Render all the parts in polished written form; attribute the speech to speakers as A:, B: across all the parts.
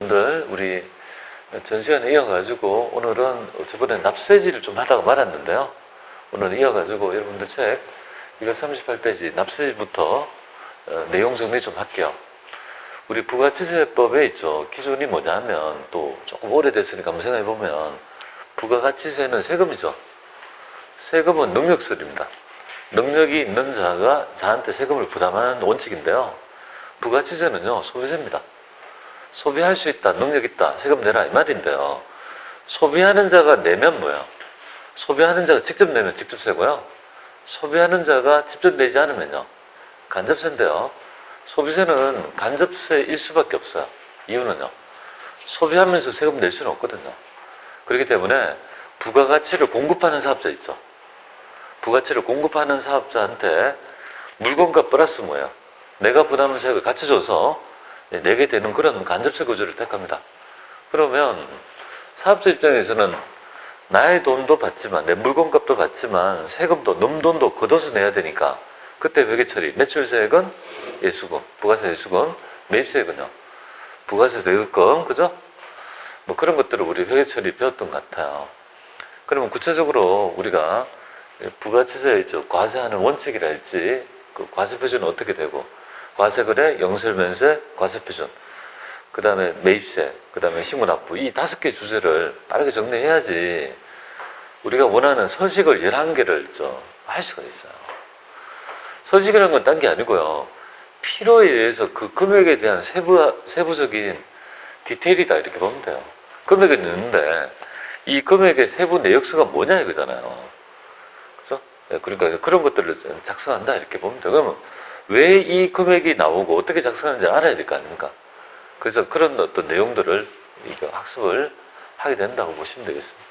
A: 여러분들 우리 전 시간에 이어가지고 오늘은 저번에 납세지를 좀 하다가 말았는데요. 오늘은 이어가지고 여러분들 책 238페이지 납세지부터 내용 정리 좀 할게요. 우리 부가치세법에 있죠. 기준이 뭐냐면 또 조금 오래됐으니까 한번 생각해보면 부가가치세는 세금이죠. 세금은 능력설입니다. 능력이 있는 자가 자한테 세금을 부담하는 원칙인데요. 부가치세는요, 소비세입니다. 소비할 수 있다, 능력 있다, 세금 내라 이 말인데요. 소비하는 자가 내면 뭐예요? 소비하는 자가 직접 내면 직접 세고요. 소비하는 자가 직접 내지 않으면요, 간접세인데요. 소비세는 간접세일 수밖에 없어요. 이유는요, 소비하면서 세금 낼 수는 없거든요. 그렇기 때문에 부가가치를 공급하는 사업자 있죠. 부가치를 공급하는 사업자한테 물건값 플러스 뭐예요? 내가 부담한 세금을 같이 줘서 내게 되는 그런 간접세 구조를 택합니다. 그러면 사업자 입장에서는 나의 돈도 받지만 내 물건값도 받지만 세금도 놈 돈도 걷어서 내야 되니까 그때 회계처리, 매출세액은 예수금, 부가세 예수금, 매입세액은요 부가세 세금, 그죠? 뭐 그런 것들을 우리 회계처리 배웠던 것 같아요. 그러면 구체적으로 우리가 부가치세 있죠, 과세하는 원칙이랄지 그 과세표준은 어떻게 되고, 과세거래, 영세면세, 과세표준, 그 다음에 매입세, 그 다음에 신고납부, 이 5개 주제를 빠르게 정리해야지 우리가 원하는 서식을 11개를 할 수가 있어요. 서식이라는 건 딴 게 아니고요, 필요에 의해서 그 금액에 대한 세부적인 디테일이다 이렇게 보면 돼요. 금액은 있는데 이 금액의 세부 내역서가 뭐냐 이거잖아요. 그죠? 그러니까 그런 것들을 작성한다 이렇게 보면 돼요. 그러면 왜 이 금액이 나오고 어떻게 작성하는지 알아야 될 거 아닙니까? 그래서 그런 어떤 내용들을 학습을 하게 된다고 보시면 되겠습니다.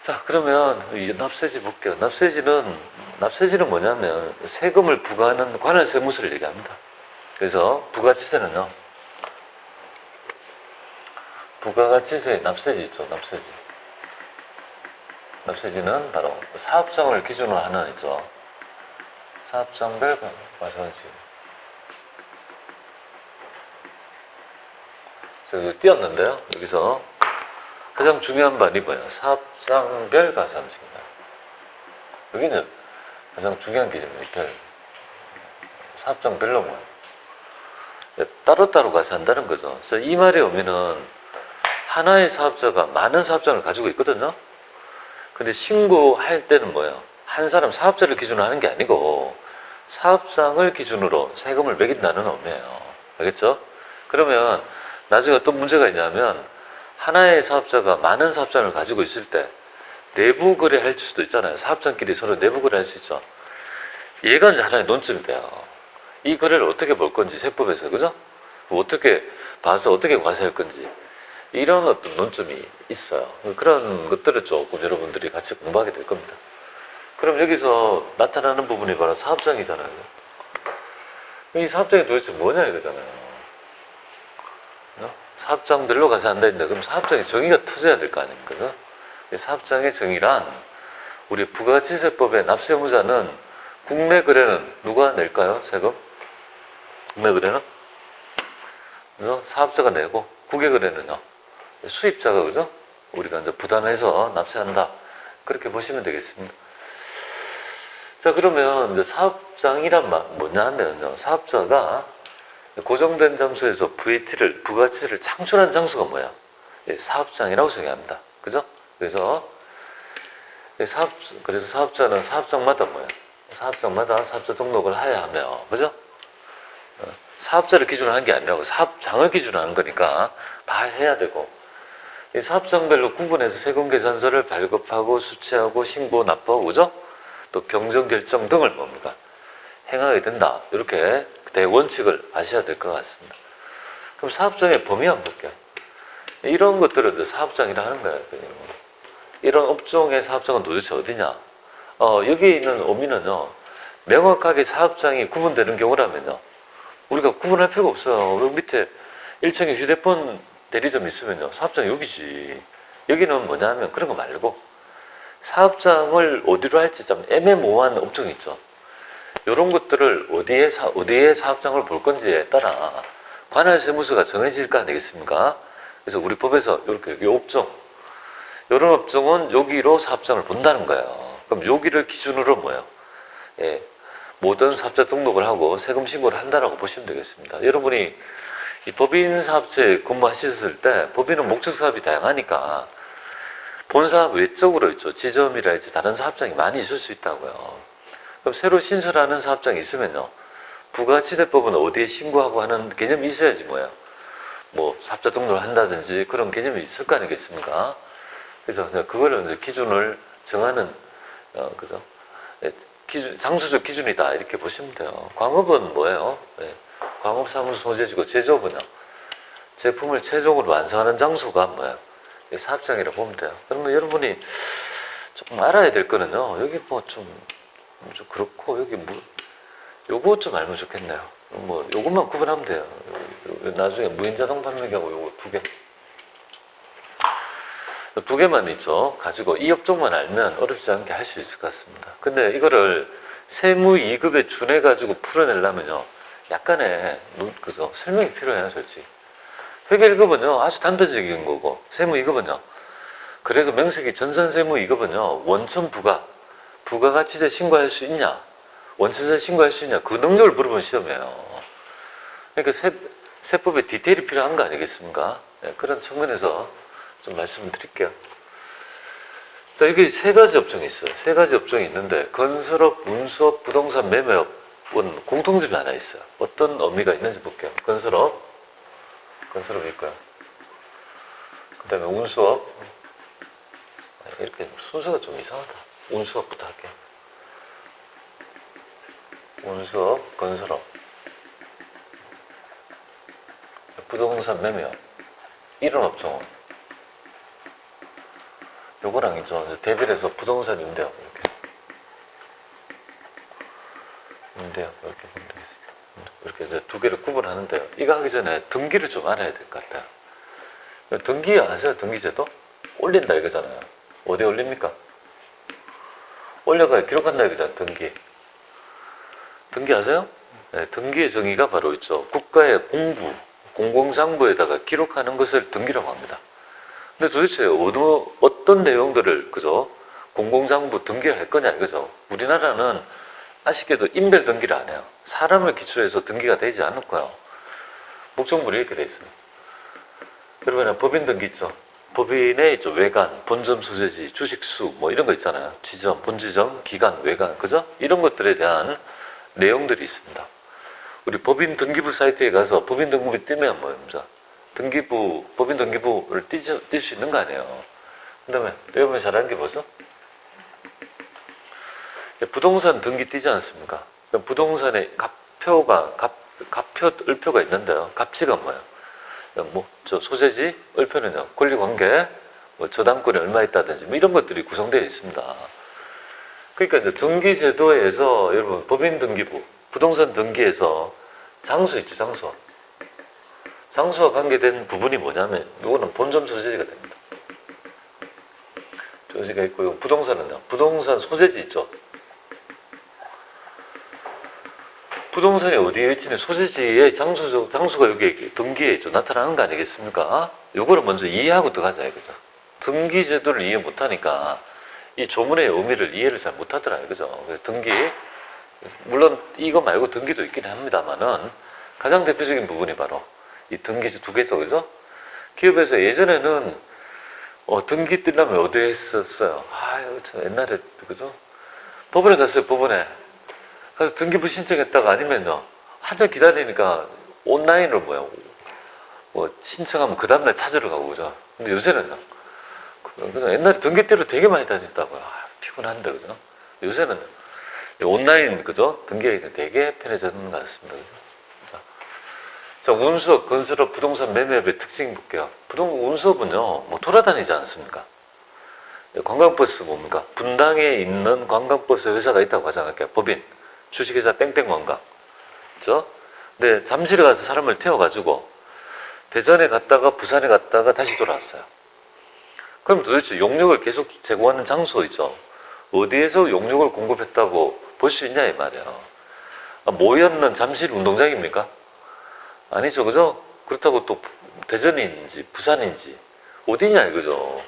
A: 자, 그러면 이 납세지 볼게요. 납세지는 뭐냐면 세금을 부과하는 관할 세무서를 얘기합니다. 그래서 부가치세는요, 부가가치세 납세지 있죠, 납세지. 납세지는 바로 사업장을 기준으로 하는 있죠. 사업장별 과세원칙. 제가 띄었는데요. 여기서 가장 중요한 바이 뭐예요? 사업장별 과세원칙입니다. 여기는 가장 중요한 기준입니다. 사업장별로 뭐예요? 따로따로 과세한다는 거죠. 그래서 이 말의 의미는 하나의 사업자가 많은 사업장을 가지고 있거든요. 근데 신고할 때는 뭐예요? 한 사람 사업자를 기준으로 하는 게 아니고 사업장을 기준으로 세금을 매긴다는 의미예요. 알겠죠? 그러면 나중에 어떤 문제가 있냐면 하나의 사업자가 많은 사업장을 가지고 있을 때 내부 거래할 수도 있잖아요. 사업장끼리 서로 내부 거래할 수 있죠. 얘가 이제 하나의 논점이 돼요. 이 거래를 어떻게 볼 건지 세법에서, 그죠? 어떻게 봐서 어떻게 과세할 건지 이런 어떤 논점이 있어요. 그런 것들을 조금 여러분들이 같이 공부하게 될 겁니다. 그럼 여기서 나타나는 부분이 바로 사업장이잖아요. 이 사업장이 도대체 뭐냐 이거잖아요. 사업장별로 과세한다 했는데 그럼 사업장의 정의가 터져야 될 거 아닙니까? 사업장의 정의란 우리 부가치세법의 납세의무자는 국내 거래는 누가 낼까요? 세금? 국내 거래는? 그래서 사업자가 내고 국외 거래는요, 수입자가, 그죠? 우리가 이제 부담해서 납세한다. 그렇게 보시면 되겠습니다. 자, 그러면 이제 사업장이란 뭐냐 하면요, 사업자가 고정된 장소에서 부가치세를 창출한 장소가 뭐야? 사업장이라고 정의합니다. 그죠? 그래서 사업자는 사업장마다 뭐야? 사업장마다 사업자 등록을 해야 하며, 그죠? 사업자를 기준으로 하는 게 아니라고 사업장을 기준으로 하는 거니까 다 해야 되고, 이 사업장별로 구분해서 세금계산서를 발급하고 수취하고 신고 납부하고, 그죠? 또 경정결정 등을 뭡니까? 행하게 된다. 이렇게 대원칙을 아셔야 될 것 같습니다. 그럼 사업장의 범위 한번 볼게요. 이런 것들을 사업장이라 하는 거예요. 이런 업종의 사업장은 도대체 어디냐? 여기 있는 의미는요, 명확하게 사업장이 구분되는 경우라면요, 우리가 구분할 필요가 없어요. 여기 밑에 1층에 휴대폰 대리점 있으면요, 사업장이 여기지. 여기는 뭐냐 하면 그런 거 말고 사업장을 어디로 할지 좀 애매모호한 업종이 있죠. 이런 것들을 어디에 사업장을 볼 건지에 따라 관할 세무서가 정해질 거 아니겠습니까? 그래서 우리 법에서 이렇게 요 업종, 이런 업종은 여기로 사업장을 본다는 거예요. 그럼 여기를 기준으로 뭐예요? 예, 모든 사업자 등록을 하고 세금 신고를 한다라고 보시면 되겠습니다. 여러분이 이 법인 사업체에 근무하셨을 때 법인은 목적 사업이 다양하니까 본사업 외적으로 있죠. 지점이랄지 다른 사업장이 많이 있을 수 있다고요. 그럼 새로 신설하는 사업장이 있으면요. 부가지대법은 어디에 신고하고 하는 개념이 있어야지 뭐예요. 뭐 사업자 등록을 한다든지 그런 개념이 있을 거 아니겠습니까? 그래서 그거를 이제 기준을 정하는 그죠? 기준, 장소적 기준이다 이렇게 보시면 돼요. 광업은 뭐예요? 네. 광업사무소 소재지고 제조업은요. 제품을 최종으로 완성하는 장소가 뭐예요? 사업장이라고 보면 돼요. 그러면 여러분이 조금 알아야 될 거는요. 여기 뭐 좀 그렇고 여기 뭐 요거 좀 알면 좋겠네요. 뭐 요것만 구분하면 돼요. 나중에 무인자동 판매기하고 요거 두 개만 있죠. 가지고 이 업종만 알면 어렵지 않게 할 수 있을 것 같습니다. 근데 이거를 세무 2급에 준해 가지고 풀어내려면요. 약간의 그죠? 설명이 필요해요, 솔직히. 회계 1급은요, 아주 단편적인 거고, 세무 2급은요, 그래도 명색이 전산세무 2급은요, 원천 부가가치세 신고할 수 있냐, 원천세 신고할 수 있냐, 그 능력을 물어보는 시험이에요. 그러니까 세법에 디테일이 필요한 거 아니겠습니까? 네, 그런 측면에서 좀 말씀을 드릴게요. 자, 여기 세 가지 업종이 있어요. 세 가지 업종이 있는데, 건설업, 운수업, 부동산 매매업은 공통점이 하나 있어요. 어떤 의미가 있는지 볼게요. 건설업이 있고요. 그 다음에 운수업. 이렇게 순서가 좀 이상하다. 운수업부터 할게요. 운수업, 건설업. 부동산 매매업. 이런 업종은 요거랑 이제 대비를 해서 부동산 임대업 이렇게 보면 되겠습니다. 이렇게 이제 두 개를 구분하는데요. 이거 하기 전에 등기를 좀 알아야 될 것 같아요. 등기 아세요? 등기제도? 올린다 이거잖아요. 어디에 올립니까? 올려가야 기록한다 이거잖아요. 등기 아세요? 네, 등기의 정의가 바로 있죠. 국가의 공부, 공공장부에다가 기록하는 것을 등기라고 합니다. 근데 도대체 어떤 내용들을 그죠? 공공장부 등기를 할 거냐 이거죠. 우리나라는 아쉽게도 인별 등기를 안 해요. 사람을 기초해서 등기가 되지 않을 거예요. 목적물이 이렇게 돼 있어요. 그러면 법인 등기 있죠. 법인에 있죠. 외관, 본점 소재지, 주식수 뭐 이런 거 있잖아요. 지점, 본지점, 기간, 외관 그죠? 이런 것들에 대한 내용들이 있습니다. 우리 법인 등기부 사이트에 가서 법인 등기부 뜨면 뭐입니까? 법인 등기부를 뛸 수 있는 거 아니에요. 그 다음에 여러분이 잘하는 게 뭐죠? 부동산 등기 띄지 않습니까? 부동산에 갑표, 을표가 있는데요. 갑지가 뭐예요? 저 소재지, 을표는요. 권리관계, 저당권이 얼마 있다든지 뭐 이런 것들이 구성되어 있습니다. 그러니까 이제 등기제도에서 여러분 법인 등기부, 부동산 등기에서 장소 있죠, 장소. 장소와 관계된 부분이 뭐냐면 이거는 본점 소재지가 됩니다. 소재지가 있고 이거 부동산은요. 부동산 소재지 있죠. 부동산이 어디에 있지는 소재지의 장소가 여기 등기에 있죠. 나타나는 거 아니겠습니까? 요거를 먼저 이해하고 들어가자 이거죠. 등기제도를 이해 못하니까 이 조문의 의미를 이해를 잘 못하더라 이거죠. 등기 물론 이거 말고 등기도 있긴 합니다만은 가장 대표적인 부분이 바로 이 등기지 두 개죠, 그죠? 기업에서 예전에는 등기 떼려면 어디에 했었어요? 아유, 저 옛날에 그죠? 법원에 갔어요, 법원에. 가서 등기부 신청했다가 아니면요 한참 기다리니까 온라인으로 신청하면 그 다음날 찾으러 가고 그죠? 근데 요새는요. 그냥 옛날에 등기 떼러 되게 많이 다녔다고요. 피곤한데 그죠? 요새는 온라인 그죠? 등기가 되게 편해졌는 것 같습니다, 그죠? 자, 운수업, 건설업, 부동산 매매업의 특징 볼게요. 운수업은요, 돌아다니지 않습니까? 관광버스 뭡니까? 분당에 있는 관광버스 회사가 있다고 하잖아요. 법인, 주식회사 땡땡관광. 그죠? 근데 잠실에 가서 사람을 태워가지고, 대전에 갔다가 부산에 갔다가 다시 돌아왔어요. 그럼 도대체 용역을 계속 제공하는 장소 있죠? 어디에서 용역을 공급했다고 볼 수 있냐, 이 말이에요. 모였는 잠실 운동장입니까? 아니죠, 그죠? 그렇다고 또 대전인지 부산인지 어디냐 이거죠.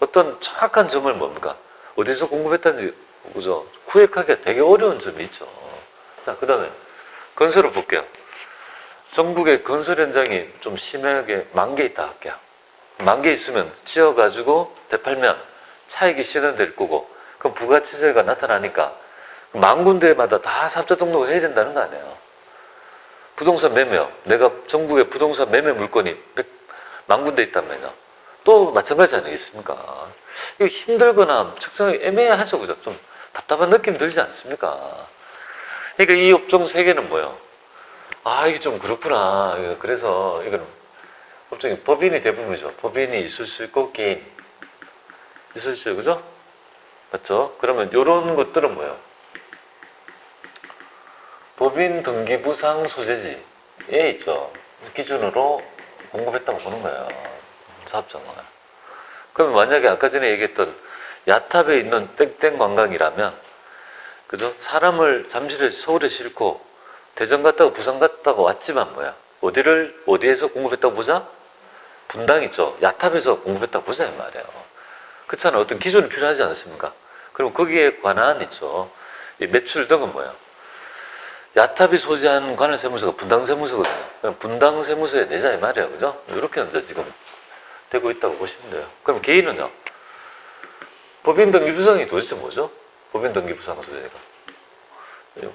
A: 어떤 정확한 점을 뭡니까? 어디서 공급했다는지 그죠? 구획하기가 되게 어려운 점이 있죠. 자, 그 다음에 건설을 볼게요. 전국에 건설 현장이 좀 심하게 10,000개 있다 할게요. 10,000개 있으면 지어가지고 되팔면 차익이 실현될 거고, 그럼 부가치세가 나타나니까 10,000군데마다 다 사업자 등록을 해야 된다는 거 아니에요. 부동산 매매요. 내가 전국에 부동산 매매 물건이 10,000군데 있다면요. 또 마찬가지 아니겠습니까? 이거 힘들거나 측정이 애매하죠. 그죠? 좀 답답한 느낌 들지 않습니까? 그러니까 이 업종 세 개는 뭐예요? 아, 이게 좀 그렇구나. 그래서 이건 업종이 법인이 대부분이죠. 법인이 있을 수 있고 개인 있을 수 있고, 그죠? 맞죠? 그러면 이런 것들은 뭐예요? 법인 등기부상 소재지에 있죠. 기준으로 공급했다고 보는 거예요. 사업장을. 그럼 만약에 아까 전에 얘기했던 야탑에 있는 땡땡 관광이라면, 그죠? 사람을 잠실에 서울에 싣고 대전 갔다가 부산 갔다가 왔지만 뭐야? 어디에서 공급했다고 보자? 분당 있죠. 야탑에서 공급했다고 보자 이 말이에요. 그렇잖아요. 어떤 기준이 필요하지 않습니까? 그럼 거기에 관한 있죠. 이 매출 등은 뭐야? 야탑이 소지한 관할세무서가 분당세무서거든요. 분당세무서에 내자 이 말이에요. 그죠? 이렇게 이제 지금 되고 있다고 보시면 돼요. 그럼 개인은요? 법인등기부상이 도대체 뭐죠? 법인등기부상 소재가.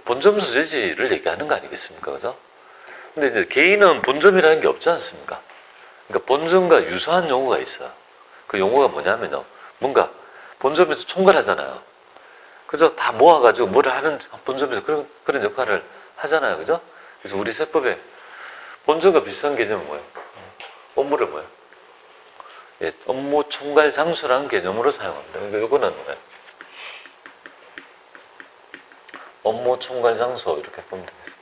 A: 본점 소재지를 얘기하는 거 아니겠습니까? 그죠? 근데 이제 개인은 본점이라는 게 없지 않습니까? 그러니까 본점과 유사한 용어가 있어요. 그 용어가 뭐냐면요. 뭔가 본점에서 총괄하잖아요. 그죠? 다 모아가지고 뭐를 하는 본점에서 그런 역할을 하잖아요. 그죠? 그래서 우리 세법에 본점과 비슷한 개념은 뭐예요? 업무를 뭐예요? 예, 업무 총괄 장소라는 개념으로 사용합니다. 그러니까 이거는 뭐예요? 업무 총괄 장소 이렇게 보면 되겠습니다.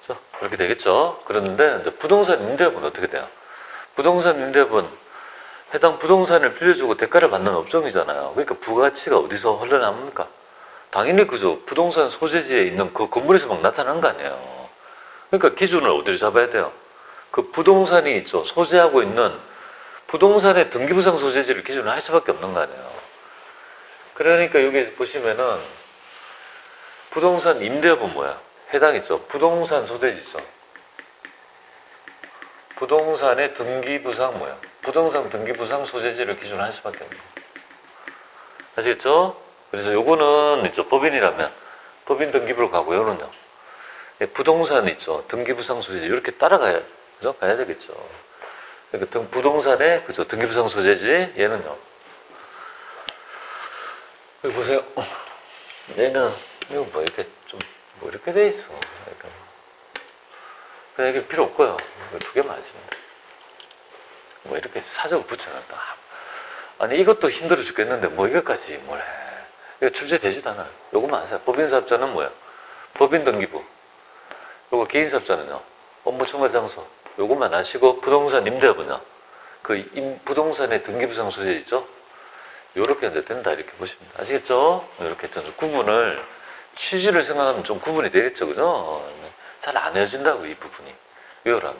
A: 그렇죠? 이렇게 되겠죠? 그런데 이제 부동산 임대업은 어떻게 돼요? 부동산 임대업은 해당 부동산을 빌려주고 대가를 받는 업종이잖아요. 그러니까 부가치가 어디서 흘러나옵니까? 당연히 그죠. 부동산 소재지에 있는 그 건물에서 막 나타나는 거 아니에요. 그러니까 기준을 어디를 잡아야 돼요? 그 부동산이 있죠. 소재하고 있는 부동산의 등기부상 소재지를 기준으로 할 수밖에 없는 거 아니에요. 그러니까 여기 보시면은 부동산 임대업은 뭐야? 해당 있죠. 부동산 소재지죠. 부동산의 등기부상 뭐야? 부동산 등기부상 소재지를 기준으로 할 수밖에 없는 거예요. 아시겠죠? 그래서 요거는 있죠. 법인이라면 법인 등기부로 가고, 요는요. 부동산 있죠. 등기부상 소재지 이렇게 따라가야, 그죠? 가야 되겠죠. 그러니까 부동산의 그죠? 등기부상 소재지 얘는요. 여기 보세요. 얘는 이거 뭐 이렇게 좀 뭐 이렇게 돼 있어. 그냥 이게 필요 없고요. 두 개만 하시면 돼. 뭐 이렇게 사적을 붙여놨다. 아니 이것도 힘들어 죽겠는데 뭐 이것까지 뭘 해. 이거 출제되지도 않아요. 요거만 하세요. 법인사업자는 뭐야? 법인등기부. 요거 개인사업자는요. 업무총괄장소. 요것만 하시고 부동산 임대업은요. 그 부동산의 등기부상 소재 있죠? 요렇게 이제 된다 이렇게 보시면 됩니다. 아시겠죠? 이렇게 좀 구분을 취지를 생각하면 좀 구분이 되겠죠, 그죠? 잘 안 해진다고 이 부분이 외우라면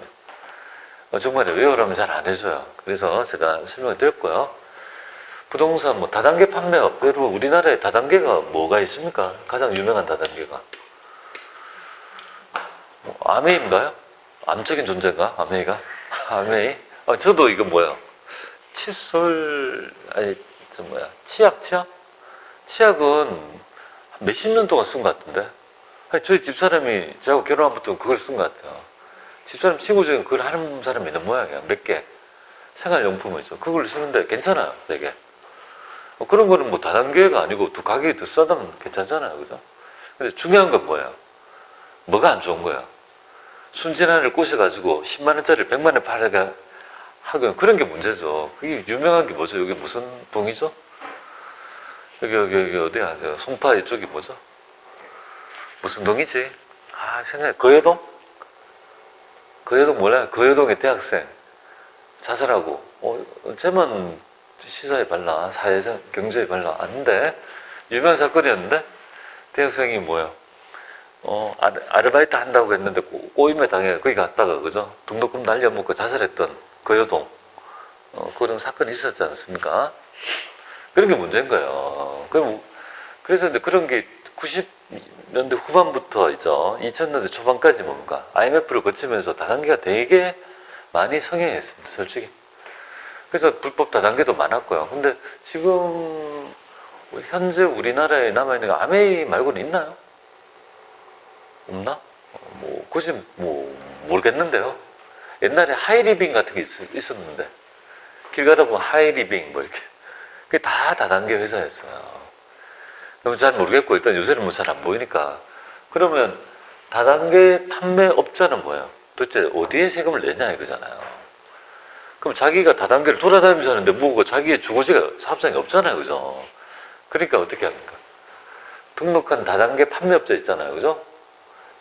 A: 정말 외우라면 잘 안 해줘요. 그래서 제가 설명을 드렸고요. 부동산 뭐 다단계 판매업, 여러분 우리나라에 다단계가 뭐가 있습니까? 가장 유명한 다단계가 뭐 아메이인가요? 암적인 존재인가? 아메이가? 아메이? 저도 이거 뭐야? 칫솔 아니 저 뭐야? 치약? 치약은 몇십 년 동안 쓴 것 같은데. 저희 집사람이 저하고 결혼한부터 그걸 쓴 것 같아요. 집사람 친구 중에 그걸 하는 사람이 있는 모양이야. 몇 개. 생활용품이죠. 그걸 쓰는데 괜찮아요. 되게. 그런 거는 뭐 다단계가 아니고 또 가격이 더 싸다면 괜찮잖아요. 그죠? 근데 중요한 건 뭐예요? 뭐가 안 좋은 거야? 순진한을 꼬셔가지고 10만 원짜리 100만 원 팔아가 하고 그런 게 문제죠. 그게 유명한 게 뭐죠? 여기 무슨 동이죠? 여기 어디야? 송파 이쪽이 뭐죠? 무슨 동이지? 생각해. 거여동? 거여동 몰라요? 거여동의 대학생 자살하고 쟤만 시사에 발라, 사회적 경제에 발라 아는데 유명한 사건이었는데 대학생이 뭐야? 아르바이트 한다고 했는데 꼬임에 당해 거기 갔다가 그죠? 등록금 날려먹고 자살했던 그 여동 그런 사건이 있었지 않습니까? 그런 게 문제인 거예요. 그래서 이제 그런 게 90년대 후반부터 있죠. 2000년대 초반까지 뭔가 IMF를 거치면서 다단계가 되게 많이 성행했습니다. 솔직히. 그래서 불법 다단계도 많았고요. 근데 지금 현재 우리나라에 남아있는 게 아메이 말고는 있나요? 없나? 굳이 모르겠는데요. 옛날에 하이리빙 같은 게 있었는데 길 가다 보면 하이리빙 뭐 이렇게 그게 다 다단계 회사였어요. 그럼 잘 모르겠고 일단 요새는 뭐 잘 안 보이니까 그러면 다단계 판매업자는 뭐예요? 도대체 어디에 세금을 내냐 이거잖아요. 그럼 자기가 다단계를 돌아다니면서 하는데 뭐고 자기의 주거지가 사업장이 없잖아요, 그죠? 그러니까 어떻게 합니까? 등록한 다단계 판매업자 있잖아요, 그죠?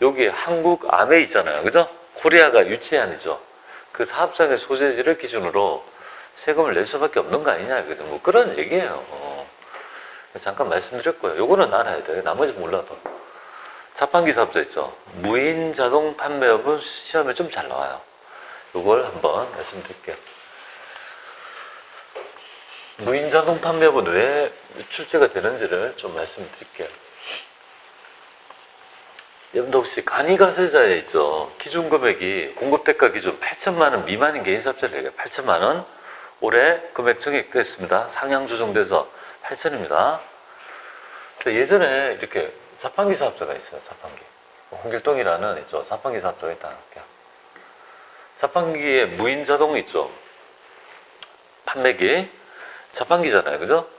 A: 여기 한국 아메 있잖아요, 그죠? 코리아가 유치한이죠. 그 사업장의 소재지를 기준으로 세금을 낼 수밖에 없는 거 아니냐, 그죠? 뭐 그런 얘기예요. 잠깐 말씀드렸고요. 요거는 알아야 돼요. 나머지 몰라도. 자판기 사업자 있죠. 무인 자동 판매업은 시험에 좀 잘 나와요. 요걸 한번 말씀드릴게요. 무인 자동 판매업은 왜 출제가 되는지를 좀 말씀드릴게요. 여러분도 혹시 간이가세자에 있죠. 기준 금액이 공급대가 기준 8천만 원 미만인 개인 사업자를 얘기해요. 8천만 원. 올해 금액 정액됐습니다. 상향 조정돼서 8천입니다. 예전에 이렇게 자판기 사업자가 있어요. 자판기. 홍길동이라는 있죠. 자판기 사업자가 있다 할게요. 자판기에 무인 자동이 있죠. 판매기. 자판기잖아요. 그죠?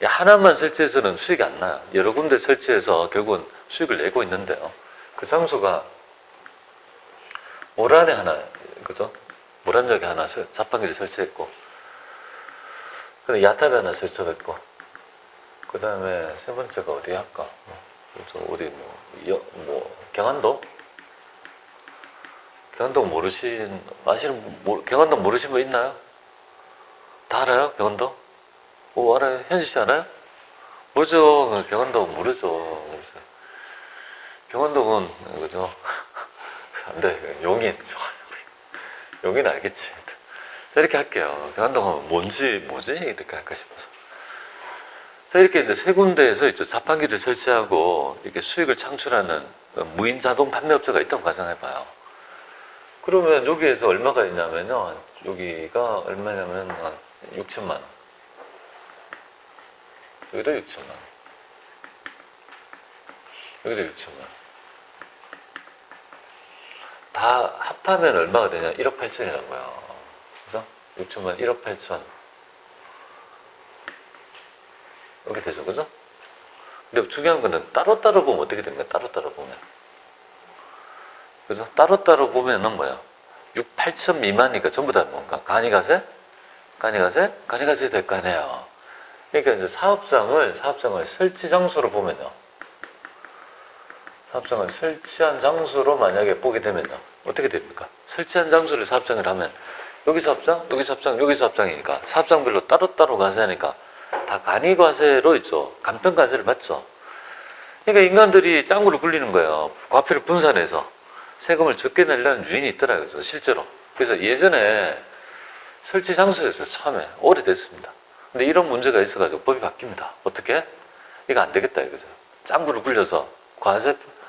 A: 하나만 설치해서는 수익이 안 나요. 여러 군데 설치해서 결국은 수익을 내고 있는데요. 그 장소가 모란에 하나, 그죠? 모란역에 하나 자판기를 설치했고, 야탑에 하나 설치했고, 그 다음에 세 번째가 어디 할까? 어디 경안도? 경안도 경안도 모르신 분 있나요? 다 알아요? 경안도? 알아요? 현지 씨 알아요? 모르죠. 경안도 모르죠. 경안도는, 그죠? 안 돼. 용인. 용인 알겠지. 자, 이렇게 할게요. 경안도는 뭐지? 이렇게 할까 싶어서. 자, 이렇게 이제 세 군데에서 이제 자판기를 설치하고 이렇게 수익을 창출하는 무인 자동 판매업체가 있다고 가정해봐요. 그러면 여기에서 얼마가 있냐면요. 여기가 얼마냐면 한 6천만 원. 여기도 6천만 원. 여기도 6천만 원. 다 합하면 얼마가 되냐? 1억 8천이라고요. 그죠? 6천만 1억 8천. 이렇게 되죠. 그죠? 근데 중요한 거는 따로따로 보면 어떻게 되는 거야? 따로따로 보면. 그죠? 따로따로 보면은 뭐야? 6, 8천 미만이니까 전부 다 뭔가? 간이가세? 간이가세 될 거 아니에요. 그러니까 이제 사업장을 설치 장소로 보면요. 사업장을 설치한 장소로 만약에 보게 되면요. 어떻게 됩니까? 설치한 장소를 사업장을 하면 여기 사업장, 여기 사업장, 여기 사업장이니까 사업장별로 따로따로 과세하니까 다 간이과세로 있죠. 간편과세를 받죠. 그러니까 인간들이 짱구를 굴리는 거예요. 과표를 분산해서 세금을 적게 내려는 유인이 있더라고요. 실제로. 그래서 예전에 설치 장소에서 처음에 오래됐습니다. 근데 이런 문제가 있어가지고 법이 바뀝니다. 어떻게? 이거 안 되겠다 이거죠. 짱구를 굴려서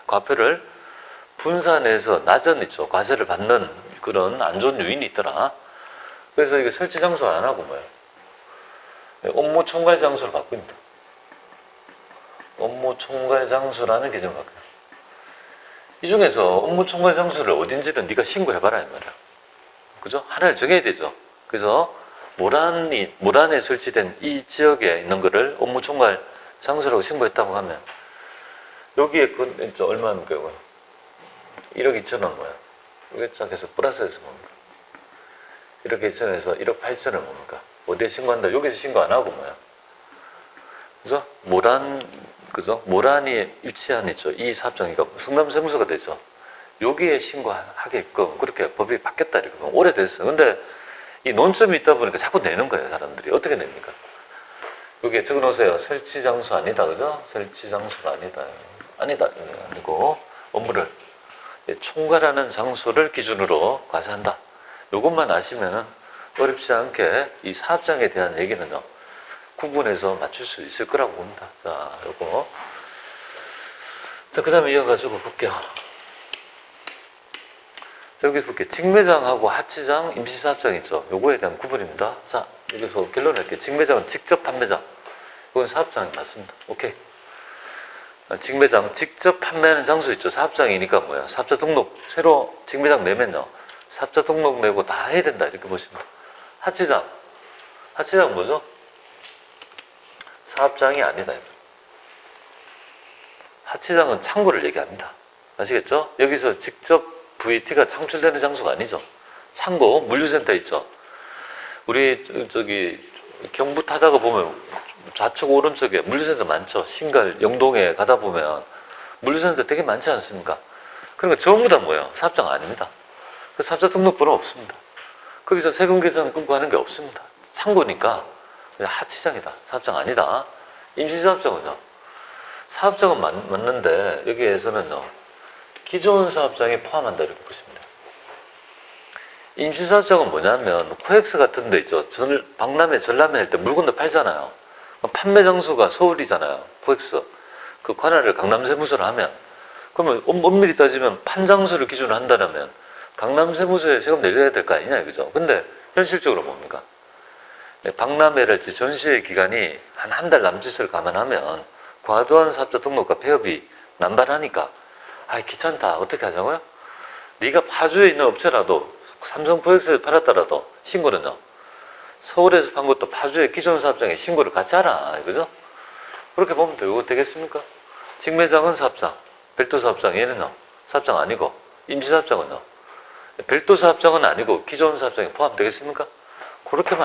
A: 과표를 분산해서 낮은 있죠. 과세를 받는 그런 안 좋은 요인이 있더라. 그래서 이거 설치 장소 안 하고 뭐예요? 업무 총괄 장소를 바꿉니다. 업무 총괄 장소라는 개념을 바꿔요. 이 중에서 업무 총괄 장소를 어딘지는 네가 신고해봐라 이 말이야. 그죠? 하나를 정해야 되죠. 그래서 모란에 설치된 이 지역에 있는 거를 업무 총괄 장소라고 신고했다고 하면 여기에 그 얼마입니까 이거? 1억 2천원 뭐야? 여기 쫙 해서 플러스해서 뭡니까? 1억 2천원에서 1억 8천원 뭡니까? 어디에 신고한다? 여기서 신고 안 하고 뭐야? 그죠? 그죠? 모란이 유치한 있죠. 이 사업장이가 성남세무서가 되죠. 여기에 신고하게끔 그렇게 법이 바뀌었다 이렇게 오래됐어. 근데 이 논점이 있다 보니까 자꾸 내는 거예요, 사람들이. 어떻게 냅니까? 여기에 적어놓으세요. 설치 장소 아니다, 그죠? 설치 장소가 아니다. 아니고 업무를 총괄하는 장소를 기준으로 과세한다. 이것만 아시면은 어렵지 않게 이 사업장에 대한 얘기는요, 구분해서 맞출 수 있을 거라고 봅니다. 자, 요거. 자, 그 다음에 이어가지고 볼게요. 자, 여기서 볼게요. 직매장하고 하치장, 임시사업장 있죠. 요거에 대한 구분입니다. 자, 여기서 결론 낼게요. 직매장은 직접 판매장. 이건 사업장이 맞습니다. 오케이. 직매장, 직접 판매하는 장소 있죠. 사업장이니까 뭐야. 사업자 등록, 새로 직매장 내면요. 사업자 등록 내고 다 해야 된다. 이렇게 보시면 돼요. 하치장. 하치장 뭐죠? 사업장이 아니다. 하치장은 창고를 얘기합니다. 아시겠죠? 여기서 직접 VT가 창출되는 장소가 아니죠. 창고, 물류센터 있죠. 우리 경부 타다가 보면 좌측 오른쪽에 물류센터 많죠. 신갈, 영동에 가다 보면 물류센터 되게 많지 않습니까? 그러니까 전부 다 뭐예요? 사업장 아닙니다. 그 사업자 등록번호 없습니다. 거기서 세금 계산 끊고 하는 게 없습니다. 창고니까 그냥 하치장이다. 사업장 아니다. 임시사업장은요. 사업장은 맞는데 여기에서는요. 기존 사업장에 포함한다 이렇게 보시면 돼요. 임시사업장은 뭐냐면 코엑스 같은 데 있죠. 박람회, 전람회 할 때 물건도 팔잖아요. 판매 장소가 서울이잖아요. 코엑스. 그 관할을 강남세무서로 하면 그러면 엄밀히 따지면 판 장소를 기준으로 한다면 강남세무서에 세금 내려야 될 거 아니냐 이거죠. 근데 현실적으로 뭡니까? 박람회랄지 전시회 기간이 한 달 남짓을 감안하면 과도한 사업자 등록과 폐업이 남발하니까 귀찮다. 어떻게 하자고요? 네가 파주에 있는 업체라도 삼성 코엑스에 팔았더라도 신고는요. 서울에서 판 것도 파주의 기존 사업장에 신고를 같이 하라. 그죠? 그렇게 보면 되겠습니까? 직매장은 사업장, 별도 사업장 얘는요. 사업장 아니고 임시사업장은요. 별도 사업장은 아니고 기존 사업장에 포함되겠습니까? 그렇게만